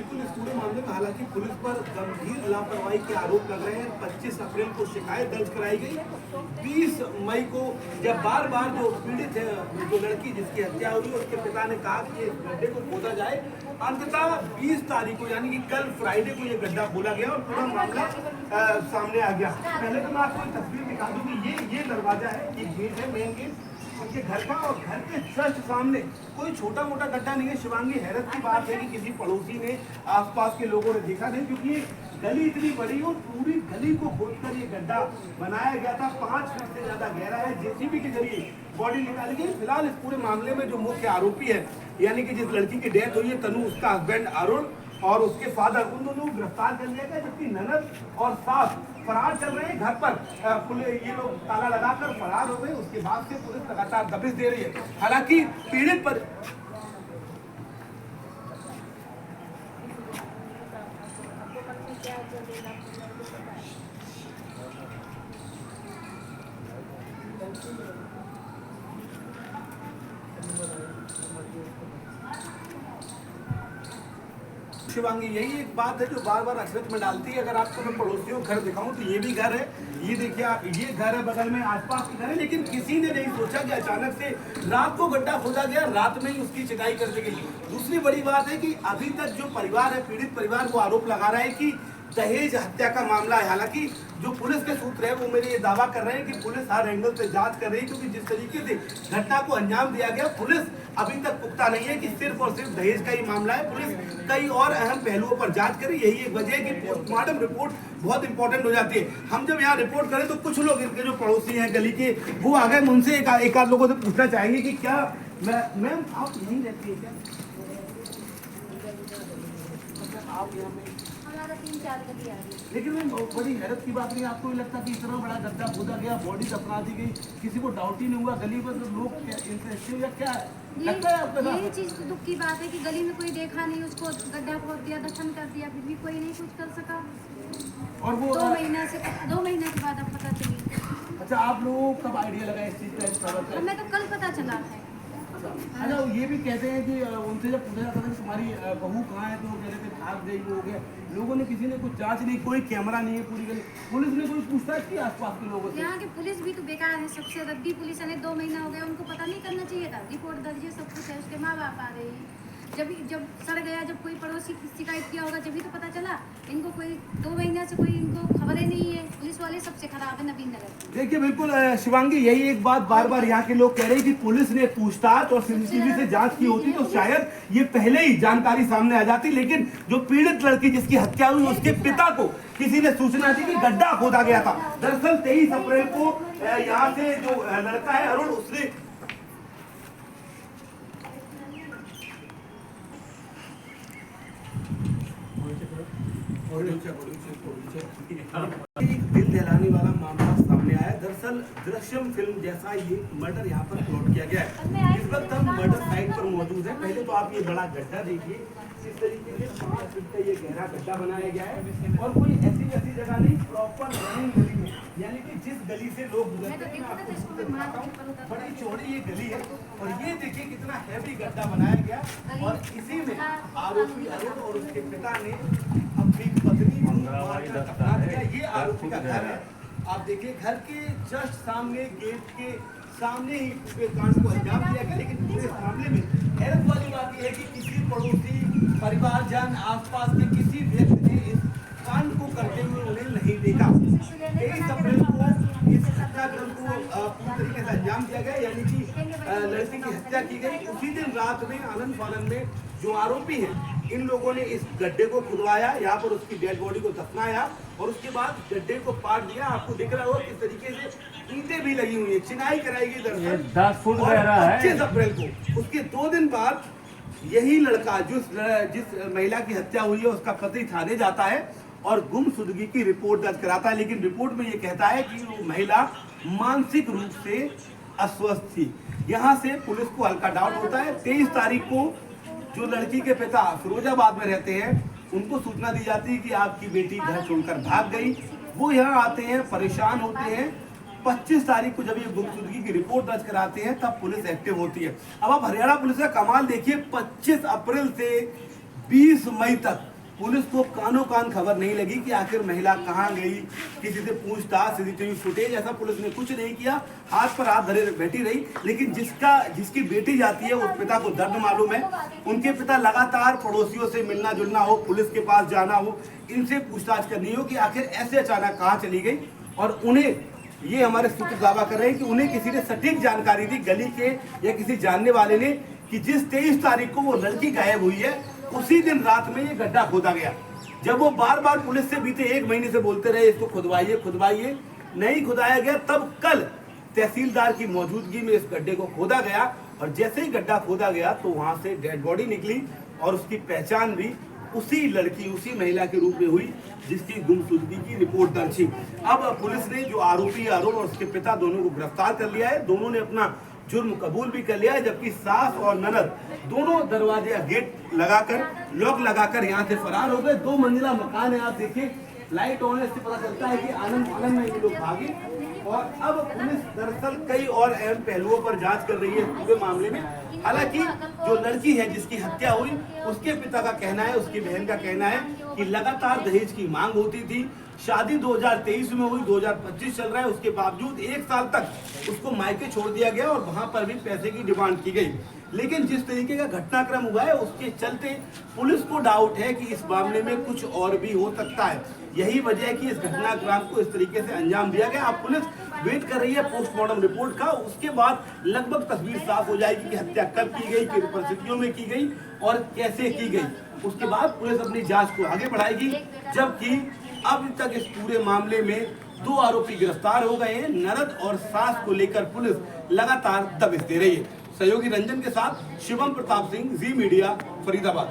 बिल्कुल इस पूरे मामले में हालांकि पुलिस पर गंभीर लापरवाही के आरोप लग रहे हैं। 25 अप्रैल को शिकायत दर्ज कराई गई। 20 मई को जब बार बार जो पीड़ित है, जो लड़की जिसकी हत्या हुई, उसके पिता ने कहा कि इस गड्ढे को खोदा जाए, अंततः 20 तारीख को यानी कि कल फ्राइडे को ये गड्ढा खोला गया और पूरा मामला सामने आ गया। पहले तो मैं आपको तस्वीर दिखा दूं कि ये दरवाजा है, ये गेट है, मेन गेट उनके घर का, और घर के जस्ट सामने कोई छोटा मोटा गड्ढा नहीं है। शिवांगी, हैरत की बात है कि किसी पड़ोसी ने, आसपास के लोगों ने देखा नहीं, क्योंकि ये गली इतनी बड़ी और पूरी गली को खोदकर ये गड्ढा बनाया गया था। 5 फीट से ज्यादा गहरा है। जेसीबी के जरिए बॉडी निकाली गई। फिलहाल इस पूरे मामले में जो मुख्य आरोपी है, यानी कि जिस लड़की की डेथ हुई है तनु, उसका हस्बैंड अरुण और उसके फादर, उन दोनों को गिरफ्तार कर लिया गया, जबकि ननद और सास फरार चल रहे हैं। घर पर पुलिस, ये लोग ताला लगाकर फरार हो गए। उसके बाद से पुलिस लगातार दबिश दे रही है। हालांकि पीड़ित पर शिवांगी, यही एक बात है जो बार बार अचरज में डालती है। अगर आपको मैं पड़ोसियों का घर दिखाऊं तो ये भी घर है, ये देखिए आप, ये घर है बगल में, आसपास के घर है, लेकिन किसी ने नहीं सोचा कि अचानक से रात को गड्ढा खोदा गया, रात में ही उसकी चिकाई कर दी गई। दूसरी बड़ी बात है कि अभी तक जो परिवार है, पीड़ित परिवार, वो आरोप लगा रहा है कि दहेज हत्या का मामला है। हालांकि जो पुलिस के सूत्र है वो मेरे ये दावा कर रहे हैं कि पुलिस हर एंगल से जांच कर रही है, क्योंकि जिस तरीके से घटना को अंजाम दिया गया, पुलिस अभी तक पुख्ता नहीं है कि सिर्फ और सिर्फ दहेज का ही मामला है। पुलिस कई और अहम पहलुओं पर जांच करे। यही एक वजह है कि पोस्टमार्टम रिपोर्ट बहुत इंपॉर्टेंट हो जाती है। हम जब यहाँ रिपोर्ट करें तो कुछ लोग, इनके जो पड़ोसी हैं गली के, वो आ गए। उनसे एक आध लोगों से पूछना चाहेंगे कि क्या मैम आप यहीं रहती है क्या? आप यहाँ में 3-4 गली आ रही है। लेकिन मैम बड़ी हैरत की बात नहीं, आपको लगता कि इतना बड़ा गड्ढा खोदा गया, बॉडी दफना दी गई, किसी को डाउट ही नहीं हुआ? गली पर तो लोग इंटरेस्टेड या क्या लगता है आपको? यही चीज तो दुख की बात है कि गली में कोई देखा नहीं, उसको गड्ढा खोद दिया, दफन कर दिया, फिर भी कोई नहीं कुछ कर सका। और वो 2 महीने के बाद अब पता चली। अच्छा, आप लोगों को कब आइडिया लगा इस चीज का? हमें तो कल पता चला है। अच्छा, ये भी कहते हैं कि उनसे जब पूछा जाता था कि तुम्हारी बहू कहाँ है, तो वो कह रहे थे भाग गई, हो गया। लोगों ने, किसी ने कुछ जांच नहीं, कोई कैमरा नहीं है पूरी गली। पुलिस ने कोई पूछताछ की आसपास के लोगों से? यहाँ की पुलिस भी तो बेकार है, सबसे रद्दी पुलिस है। 2 महीना हो गया, उनको पता नहीं करना चाहिए था। रिपोर्ट दर्ज है, सब कुछ है, उसके माँ बाप आ रहे हैं। जब सड़ गया, जब कोई पड़ोसी शिकायत किया होगा जब ही तो पता चला। इनको कोई 2 महीने से कोई इनको खबरें नहीं है। पुलिस वाले सबसे खराब है नवीन नगर। देखिए बिल्कुल शिवांगी, यही एक बात बार बार यहाँ के लोग कह रहे हैं कि पुलिस ने पूछताछ और सीसीटीवी से जांच की होती तो शायद ये पहले ही जानकारी सामने आ जाती। लेकिन जो पीड़ित लड़की जिसकी हत्या हुई, उसके पिता को किसी ने सूचना दी कि गड्ढा खोदा गया था। दरअसल 23 अप्रैल को यहाँ से जो लड़का है अरुण, उसने दिल दहलाने वाला मामला सामने आया। दरअसल दृश्यम फिल्म जैसा ये मर्डर यहाँ पर प्लॉट किया गया है। इस वक्त हम मर्डर साइट पर मौजूद है। पहले तो आप ये बड़ा गड्ढा देखिए, इस तरीके से 5 फीट का ये गहरा गड्ढा बनाया गया है, और कोई ऐसी वैसी जगह नहीं, प्रॉपर रनिंग गली में, यानी कि जिस गली से लोग गुजरते हैं, मैं आपको दिखाता हूं, बड़ी चौड़ी ये गली है। और ये देखिए कितना हैवी गड्ढा बनाया गया, और इसी में आरोपी अरुण और उसके पिता ने अपनी पत्नी को मारकर दफना दिया। ये आरोपी का घर है। आप देखिए घर के जस्ट सामने, गेट के सामने ही पूरे कांड को अंजाम दिया गया। लेकिन पूरे मामले में हैरत वाली बात यह है कि किसी पड़ोसी, परिवारजन, आसपास के किसी व्यक्ति ने इस कांड को करते हुए उन्हें नहीं देखा। 23 अप्रैल को इस हत्याक्रम को पूरी तरीके से अंजाम दिया गया, यानी कि लड़की की हत्या की गई। उसी दिन रात में आनंद फानन में जो आरोपी हैं, इन लोगों ने इस गड्ढे को खुदवाया, यहाँ पर उसकी डेड बॉडी को दफनाया, और उसके बाद गड्ढे को पाट दिया। आपको दिख रहा होगा किस तरीके से ईंटें भी लगी हुई है, चिनाई कराई गई। दरअसल 10 फुट गहरा है। 25 अप्रैल को, उसके 2 दिन बाद, यही लड़का जिस महिला की हत्या हुई है, उसका पति थाने जाता है और गुमशुदगी की रिपोर्ट दर्ज कराता है। लेकिन रिपोर्ट में ये कहता है कि वो महिला मानसिक रूप से अस्वस्थ थी। यहाँ से पुलिस को हल्का डाउट होता है। 23 तारीख को जो लड़की के पिता फिरोजाबाद में रहते हैं, उनको सूचना दी जाती है कि आपकी बेटी घर छोड़कर भाग गई। वो यहाँ आते हैं, परेशान होते हैं। 25 तारीख को जब ये गुमशुदगी की रिपोर्ट दर्ज कराते हैं, तब पुलिस एक्टिव होती है। अब आप हरियाणा पुलिस का कमाल देखिए, 25 अप्रैल से 20 मई तक पुलिस को कानों कान खबर नहीं लगी कि आखिर महिला कहाँ गई, किसी से पूछताछ, सीसीटीवी फुटेज, ऐसा पुलिस ने कुछ नहीं किया, हाथ पर हाथ धरे बैठी रही। लेकिन जिसकी बेटी जाती है उस पिता को दर्द मालूम है। उनके पिता लगातार पड़ोसियों से मिलना जुलना हो, पुलिस के पास जाना हो, इनसे पूछताछ करनी हो कि आखिर ऐसे अचानक कहाँ चली गई। और उन्हें, ये हमारे सूत्र दावा कर रहे हैं कि उन्हें किसी ने सटीक जानकारी दी गली के या किसी जानने वाले ने कि जिस 23 तारीख को वो लड़की गायब हुई है उसी दिन रात में ये गड्ढा खोदा गया। जब वो बार बार पुलिस से बीते 1 महीने से बोलते रहे इसको खुदवाइए खुदवाइए, नहीं खुदाया गया, तब कल तहसीलदार की मौजूदगी में इस गड्ढे को खोदा गया। और जैसे ही गड्ढा खोदा गया तो वहां से डेड बॉडी निकली और उसकी पहचान भी उसी लड़की, उसी महिला के रूप में हुई जिसकी गुमशुदगी की रिपोर्ट दर्ज थी। अब पुलिस ने जो आरोपी आरोप और उसके पिता दोनों को गिरफ्तार कर लिया है। दोनों ने अपना जुर्म कबूल भी कर लिया है, जबकि सास और ननद दोनों दरवाजे गेट लगाकर, लॉक लगाकर यहाँ से फरार हो गए। 2 मंजिला मकान है, आप देखिए लाइट ऑन है, इससे पता चलता है कि आनंद में ये लोग भागे। और अब पुलिस दरअसल कई और अहम पहलुओं पर जांच कर रही है पूरे मामले में। हालांकि जो लड़की है जिसकी हत्या हुई, उसके पिता का कहना है, उसकी बहन का कहना है कि लगातार दहेज की मांग होती थी। शादी 2023 में हुई, 2025 चल रहा है, उसके बावजूद 1 साल तक उसको मायके छोड़ दिया गया और वहां पर भी पैसे की डिमांड की गई। लेकिन जिस तरीके का घटनाक्रम हुआ है उसके चलते पुलिस को डाउट है कि इस मामले में कुछ और भी हो सकता है। यही वजह है कि इस घटनाक्रम को इस तरीके से अंजाम दिया गया। अब पुलिस वेट कर रही है पोस्टमार्टम रिपोर्ट का, उसके बाद लगभग तस्वीर साफ हो जाएगी कि हत्या कब की गई, किन परिस्थितियों में की गई और कैसे की गई। उसके बाद पुलिस अपनी जांच को आगे बढ़ाएगी। जबकि अब तक इस पूरे मामले में 2 आरोपी गिरफ्तार हो गए हैं। ननद और सास को लेकर पुलिस लगातार दबिश दे रही है। सहयोगी रंजन के साथ शिवम प्रताप सिंह, जी मीडिया, फरीदाबाद।